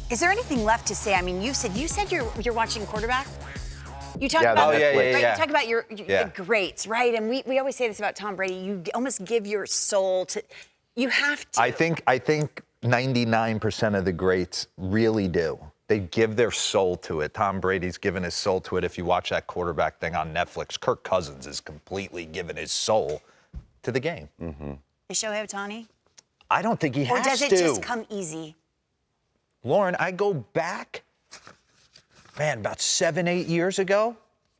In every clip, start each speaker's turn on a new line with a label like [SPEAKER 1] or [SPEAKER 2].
[SPEAKER 1] Is there anything left to say? I mean, you said you're watching quarterback. You talk
[SPEAKER 2] Yeah,
[SPEAKER 1] about
[SPEAKER 2] yeah.
[SPEAKER 1] You talk about your the greats, right? And we always say this about Tom Brady. You almost give your soul to. You have to.
[SPEAKER 2] I think 99% of the greats really do. They give their soul to it. Tom Brady's given his soul to it. If you watch that quarterback thing on Netflix, Kirk Cousins is completely given his soul to the game.
[SPEAKER 3] Mm-hmm.
[SPEAKER 1] Is Shohei Ohtani?
[SPEAKER 2] I don't think he has to.
[SPEAKER 1] Or does it just come easy?
[SPEAKER 2] Lauren, I go back, about 7-8 years ago,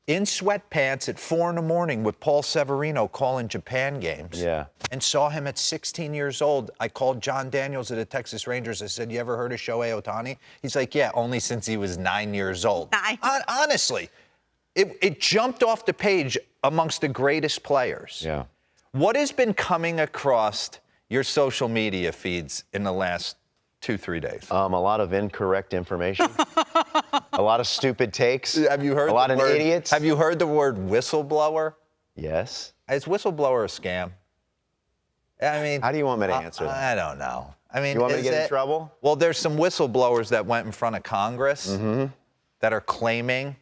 [SPEAKER 2] in sweatpants at 4 a.m. with Paul Severino calling Japan games.
[SPEAKER 3] Yeah.
[SPEAKER 2] And saw him at 16 years old. I called John Daniels of the Texas Rangers. I said, you ever heard of Shohei Ohtani? He's like, yeah, only since he was 9 years old. Honestly, it jumped off the page amongst the greatest players.
[SPEAKER 3] Yeah.
[SPEAKER 2] What has been coming across your social media feeds in the last 2-3 days?
[SPEAKER 3] A lot of incorrect information. A lot of stupid takes.
[SPEAKER 2] Have you heard
[SPEAKER 3] a lot of
[SPEAKER 2] word,
[SPEAKER 3] idiots?
[SPEAKER 2] Have you heard the word whistleblower?
[SPEAKER 3] Yes.
[SPEAKER 2] Is whistleblower a scam? I mean,
[SPEAKER 3] how do you want me to answer that?
[SPEAKER 2] I don't know. I mean,
[SPEAKER 3] you want me to get in trouble?
[SPEAKER 2] Well, there's some whistleblowers that went in front of Congress that are claiming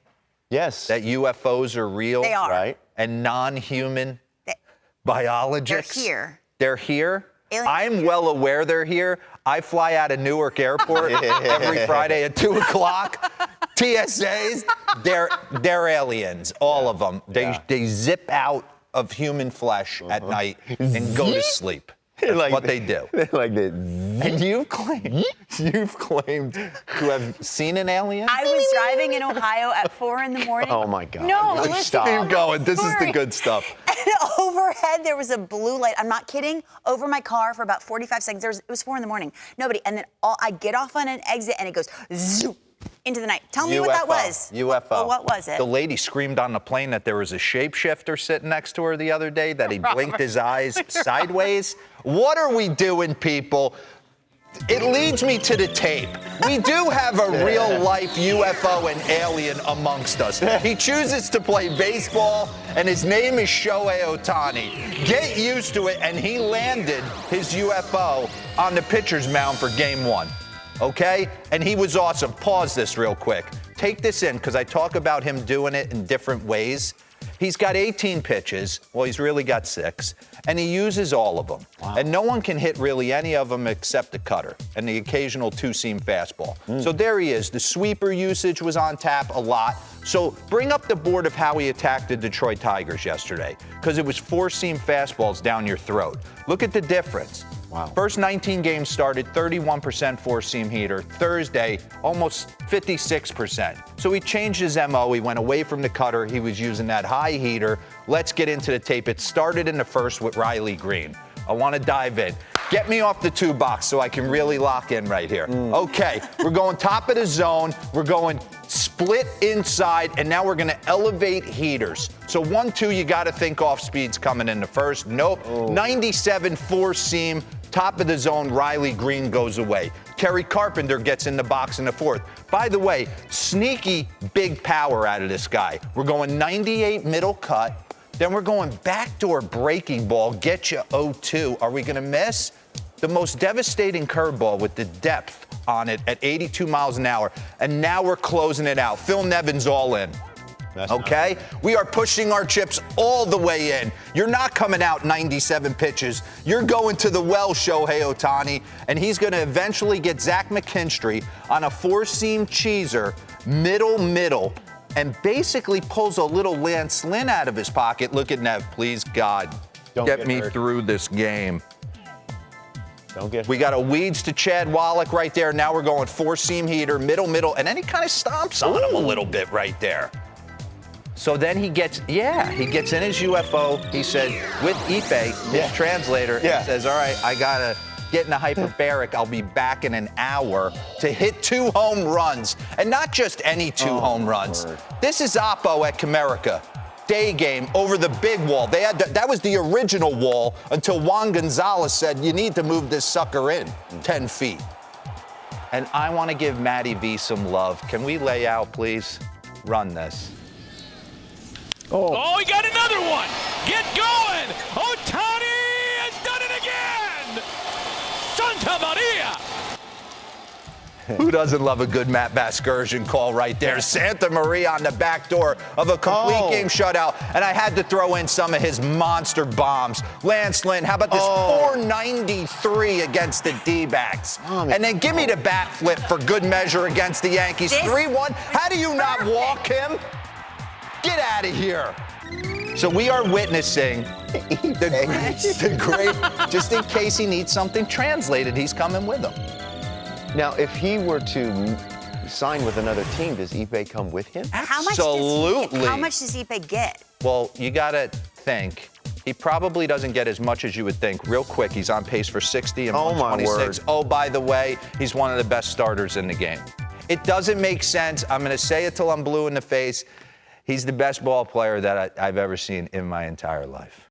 [SPEAKER 2] that UFOs are real.
[SPEAKER 1] They are.
[SPEAKER 3] Right.
[SPEAKER 2] And non-human biologists.
[SPEAKER 1] They're here.
[SPEAKER 2] They're here?
[SPEAKER 1] Aliens
[SPEAKER 2] I'm well aware they're here. I fly out of Newark Airport every Friday at 2 o'clock. TSAs, they're aliens, all of them. They zip out of human flesh at night and go to sleep. That's
[SPEAKER 3] like
[SPEAKER 2] what they do.
[SPEAKER 3] Like that.
[SPEAKER 2] And you've claimed to have seen an alien?
[SPEAKER 1] I was driving in Ohio at 4 a.m.
[SPEAKER 3] Oh, my God.
[SPEAKER 1] No,
[SPEAKER 3] Let's
[SPEAKER 1] listen.
[SPEAKER 3] stop.
[SPEAKER 2] Keep going. This is the good stuff.
[SPEAKER 1] And overhead, there was a blue light. I'm not kidding. Over my car for about 45 seconds. It was 4 a.m. Nobody. And then I get off on an exit, and it goes zoom into the night. Tell me what that was.
[SPEAKER 2] UFO.
[SPEAKER 1] What was it?
[SPEAKER 2] The lady screamed on the plane that there was a shapeshifter sitting next to her the other day, that he blinked his eyes sideways. What are we doing, people? It leads me to the tape. We do have a real-life UFO and alien amongst us. He chooses to play baseball, and his name is Shohei Ohtani. Get used to it, and he landed his UFO on the pitcher's mound for Game 1. Okay? And he was awesome. Pause this real quick. Take this in, because I talk about him doing it in different ways. He's got 18 pitches. Well, he's really got 6. And he uses all of them. Wow. And no one can hit really any of them except the cutter and the occasional two-seam fastball. So there he is. The sweeper usage was on tap a lot. So bring up the board of how he attacked the Detroit Tigers yesterday, because it was four-seam fastballs down your throat. Look at the difference.
[SPEAKER 3] Wow.
[SPEAKER 2] First 19 games started, 31% four-seam heater. Thursday, almost 56%. So he changed his MO. He went away from the cutter. He was using that high heater. Let's get into the tape. It started in the first with Riley Green. I want to dive in. Get me off the 2 box so I can really lock in right here. Okay, we're going top of the zone. We're going split inside, and now we're going to elevate heaters. So 1-2, you got to think off speed's coming in the first. Nope. 97 four-seam, top of the zone. Riley Green goes away. Kerry Carpenter gets in the box in the fourth. By the way, sneaky big power out of this guy. We're going 98 middle cut. Then we're going backdoor breaking ball, get you 0-2. Are we going to miss? The most devastating curveball with the depth on it at 82 miles an hour. And now we're closing it out. Phil Nevin's all in. Okay? We are pushing our chips all the way in. You're not coming out 97 pitches. You're going to the well, Shohei Ohtani. And he's going to eventually get Zach McKinstry on a four-seam cheeser, middle, and basically pulls a little Lance Lynn out of his pocket. Look at Nev, please, God.
[SPEAKER 3] Don't
[SPEAKER 2] get
[SPEAKER 3] get
[SPEAKER 2] me
[SPEAKER 3] hurt.
[SPEAKER 2] through this game.
[SPEAKER 3] Don't get
[SPEAKER 2] We got a weeds to Chad Wallach right there. Now we're going four-seam heater, middle, and then he kind of stomps on him a little bit right there. So then he gets in his UFO. He said, with Ife, his translator, he says, all right, I got to get in a hyperbaric. I'll be back in an hour to hit 2 home runs. And not just any 2 home runs.
[SPEAKER 3] Lord.
[SPEAKER 2] This is Oppo at Comerica. Day game over the big wall. That was the original wall until Juan Gonzalez said, you need to move this sucker in 10 feet. And I want to give Matty V some love. Can we lay out, please? Run this.
[SPEAKER 4] Oh, he got another one. Get going. Ohtani has done it again. Santa Maria.
[SPEAKER 2] Who doesn't love a good Matt Vasgersian call right there? Santa Maria on the back door of a complete game shutout. And I had to throw in some of his monster bombs. Lance Lynn, how about this 493 against the D-backs? And then give me the bat flip for good measure against the Yankees. 3-1. How do you not walk him? Get out of here. So we are witnessing the great, just in case he needs something translated, he's coming with him.
[SPEAKER 3] Now, if he were to sign with another team, does Ipe come with him?
[SPEAKER 2] Absolutely.
[SPEAKER 1] How much does Ipe get?
[SPEAKER 2] Well, you got to think. He probably doesn't get as much as you would think. Real quick, he's on pace for 60 and 126. Oh, by the way, he's one of the best starters in the game. It doesn't make sense. I'm going to say it till I'm blue in the face. He's the best ball player that I've ever seen in my entire life.